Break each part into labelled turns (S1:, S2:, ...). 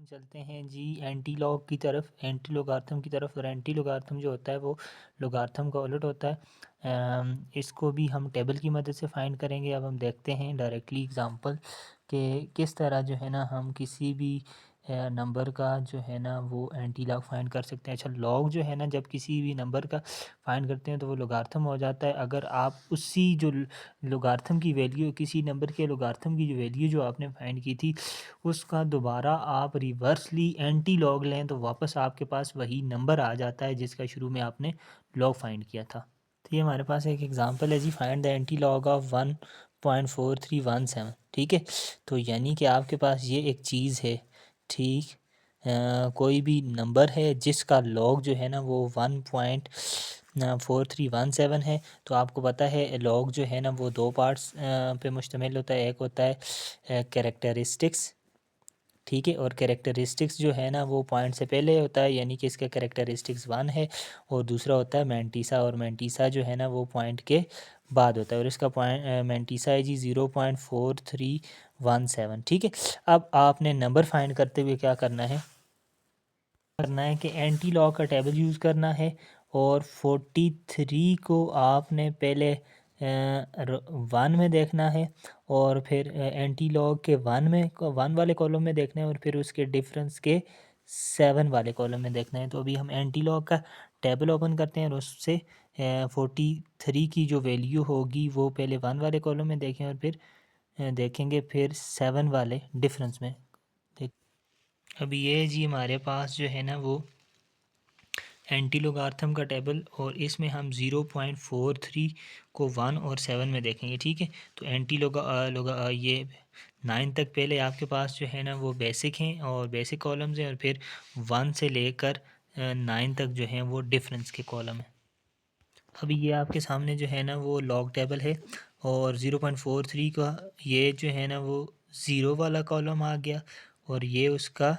S1: चलते हैं जी anti log की तरफ, एंटी लोगार्थम की तरफ। और एंटी लोगार्थम जो होता है वो लोगार्थम का उलट होता है। इसको भी हम टेबल की मदद से फाइंड करेंगे। अब हम देखते हैं डायरेक्टली एग्जांपल कि किस तरह जो है ना हम किसी भी नंबर का जो है ना वो एंटी लॉग फाइंड कर सकते हैं। अच्छा, लॉग जो है ना जब किसी भी नंबर का फाइंड करते हैं तो वो लोगार्थम हो जाता है। अगर आप उसी जो लोगार्थम की वैल्यू, किसी नंबर के लोगार्थम की जो वैल्यू जो आपने फाइंड की थी उसका दोबारा आप रिवर्सली एंटी लॉग लें तो वापस आपके पास वही नंबर आ जाता है जिसका शुरू में आपने लॉग फाइंड किया था। तो ये हमारे पास एक एग्जांपल है जी, find the anti log of 1.4317। ठीक है, तो यानी कि आपके पास ये एक चीज़ है। ठीक, कोई भी नंबर है जिसका लॉग जो है ना वो 1.4317 है। तो आपको पता है लॉग जो है ना वो दो पार्ट्स पे मुश्तमिल होता है। एक होता है कैरेक्टरिस्टिक्स, ठीक है, और कैरेक्टरिस्टिक्स जो है ना वो पॉइंट से पहले होता है, यानी कि इसका कैरेक्टरिस्टिक्स 1 है। और दूसरा होता है मैंटीसा, और मैंटीसा जो है ना वो पॉइंट के बाद होता है। और इसका पॉइंट मैंटीसा है जी 0.4317। ठीक है, अब आपने नंबर फाइंड करते हुए क्या करना है कि एंटी लॉग का टेबल यूज़ करना है। और 43 को आपने पहले 1 में देखना है, और फिर एंटी लॉग के 1 वाले कॉलम में देखना है, और फिर उसके डिफरेंस के 7 वाले कॉलम में देखना है। तो अभी हम एंटी लॉग का टेबल ओपन करते हैं और उससे 43 की जो वैल्यू होगी वो पहले 1 वाले कॉलम में देखें, और फिर देखेंगे फिर 7 वाले डिफरेंस में देख। अभी ये जी हमारे पास जो है ना वो एंटी लोगार्थम का टेबल, और इसमें हम 0.43 को 1 और 7 में देखेंगे। ठीक है, तो एंटी ये 9 तक पहले आपके पास जो है ना वो बेसिक हैं और बेसिक कॉलम्स हैं, और फिर 1 से लेकर 9 तक जो हैं वो डिफरेंस के कॉलम हैं। अभी ये आपके सामने जो है ना वो लॉग टेबल है, और 0.43 का ये जो है ना वो 0 वाला कॉलम आ गया, और ये उसका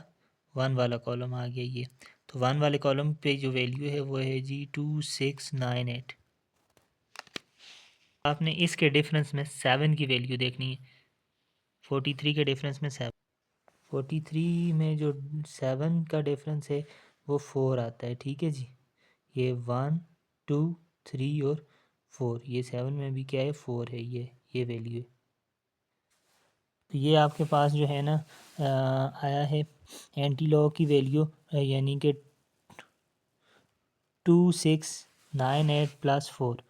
S1: 1 वाला कॉलम आ गया। ये तो 1 वाले कॉलम पे जो वैल्यू है वो है जी 2698। आपने इसके डिफरेंस में 7 की वैल्यू देखनी है। 43 के डिफरेंस में 7, 43 में जो 7 का डिफरेंस है वो 4 आता है। ठीक है जी, ये 1 2 3 और 4, ये 7 में भी क्या है 4 है, ये वैल्यू है। तो ये आपके पास जो है ना आया है एंटी लॉग की वैल्यू, यानी कि 2698 प्लस 4,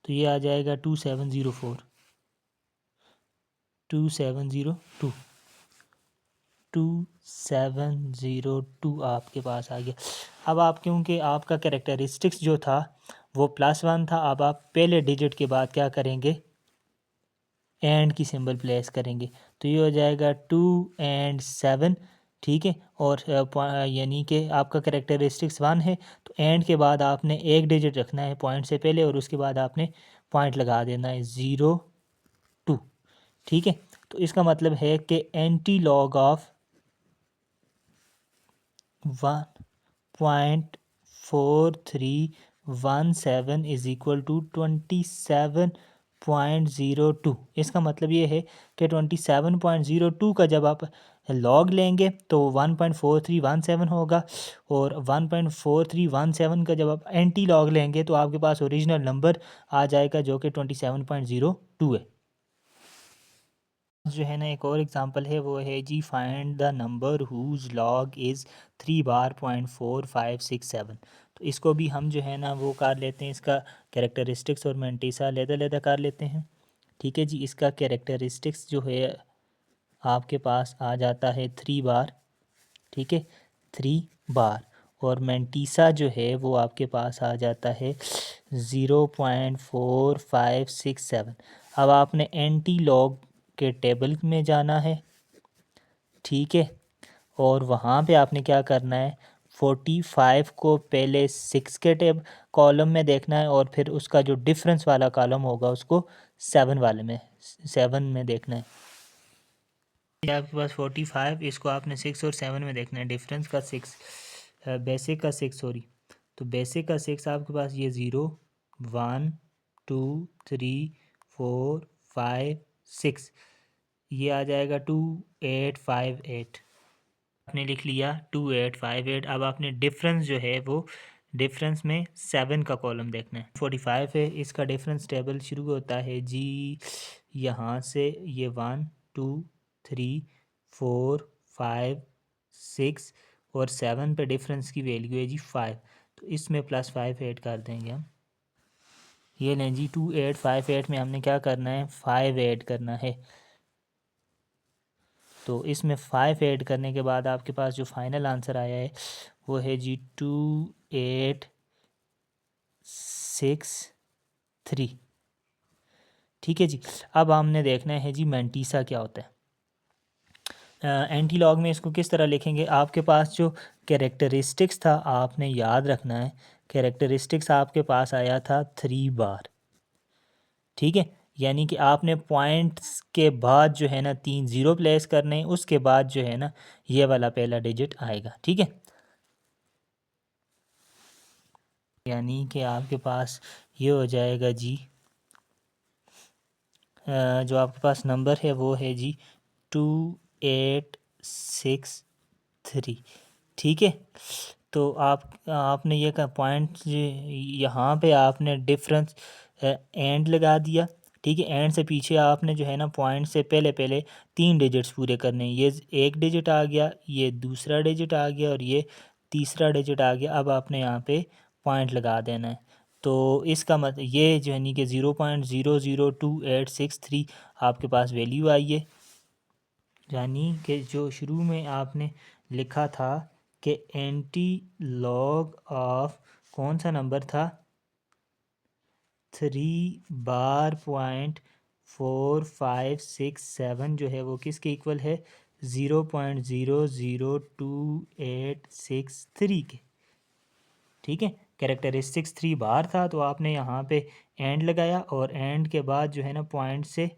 S1: तो ये आ जाएगा 2702 2702 2702 आपके पास आ गया। अब आप, क्योंकि आपका कैरेक्टरिस्टिक्स जो था वो +1 था, अब आप पहले डिजिट के बाद क्या करेंगे, एंड की सिंबल प्लेस करेंगे। तो ये हो जाएगा 2 and 7। ठीक है, और यानी कि आपका कैरेक्टरिस्टिक्स 1 है, तो एंड के बाद आपने एक डिजिट रखना है पॉइंट से पहले, और उसके बाद आपने पॉइंट लगा देना है 02। ठीक है, तो इसका मतलब है कि anti log of 1.4317 is equal to 27.02। इसका मतलब ये है कि 27.02 का जब आप लॉग लेंगे तो 1.4317 होगा, और 1.4317 का जब आप एंटी लॉग लेंगे तो आपके पास ओरिजिनल नंबर आ जाएगा जो कि 27.02 है। जो है ना एक और एग्जांपल है, वो है जी find the number whose log is 3 bar .4567। तो इसको भी हम जो है ना वो कर लेते हैं, इसका कैरेक्टरिस्टिक्स और मैंटीसा अलग-अलग कर लेते हैं। ठीक है जी, इसका कैरेक्टरिस्टिक्स जो है आपके पास आ जाता है 3 बार। ठीक है, 3 बार। और मैंटीसा जो है वो आपके पास आ जाता है 0.4567। अब आपने एंटी लॉग के टेबल में जाना है। ठीक है, और वहाँ पे आपने क्या करना है, 45 को पहले 6 के कॉलम में देखना है, और फिर उसका जो डिफरेंस वाला कॉलम होगा उसको 7 में देखना है। आपके पास 45, इसको आपने 6 और 7 में देखना है। डिफरेंस का 6, बेसिक का 6, सॉरी। तो बेसिक का 6 आपके पास ये 0 1 2 3 4 5 6, ये आ जाएगा 2858। आपने लिख लिया 2858। अब आपने डिफरेंस जो है वो डिफरेंस में 7 का कॉलम देखना है। 45 है, इसका डिफरेंस टेबल शुरू होता है जी यहाँ से, ये 1 2 3 4 5 6 और 7 पे डिफरेंस की वैल्यू है जी 5, तो इसमें +5 ऐड कर देंगे हम। ये लें जी 2858 में हमने क्या करना है, 5 ऐड करना है। तो इसमें 5 ऐड करने के बाद आपके पास जो फाइनल आंसर आया है वो है जी 2863। ठीक है जी। अब हमने देखना है जी मैंटीसा क्या होता है। एंटी लॉग में इसको किस तरह लिखेंगे, आपके पास जो कैरेक्टरिस्टिक्स था आपने याद रखना है। कैरेक्टरिस्टिक्स आपके पास आया था 3 बार। ठीक है, यानी कि आपने पॉइंट्स के बाद जो है ना 3 ज़ीरो प्लेस करने, उसके बाद जो है ना ये वाला पहला डिजिट आएगा। ठीक है, यानी कि आपके पास ये हो जाएगा जी जो आपके पास नंबर है वो है जी 2863। ठीक है, तो आपने ये का पॉइंट यहाँ पे आपने डिफरेंस एंड लगा दिया। ठीक है, एंड से पीछे आपने जो है ना पॉइंट से पहले पहले 3 डिजिट्स पूरे करने हैं। ये एक डिजिट आ गया, ये दूसरा डिजिट आ गया और ये तीसरा डिजिट आ गया। अब आपने यहाँ पे पॉइंट लगा देना है। तो इसका मतलब ये जो यानी कि 0.002863 आपके पास वैल्यू आई है। यानी कि जो शुरू में आपने लिखा था कि एंटी लॉग ऑफ कौन सा नंबर था, 3 बार .4567 जो है वो किसके इक्वल है, 0.002863 के। ठीक है, कैरेक्टरिस्टिक्स 3 बार था तो आपने यहाँ पे एंड लगाया और एंड के बाद जो है ना पॉइंट से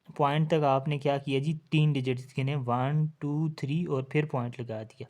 S1: पॉइंट तक आपने क्या किया जी 3 डिजिट्स गिने, 1 2 3 और फिर पॉइंट लगा दिया।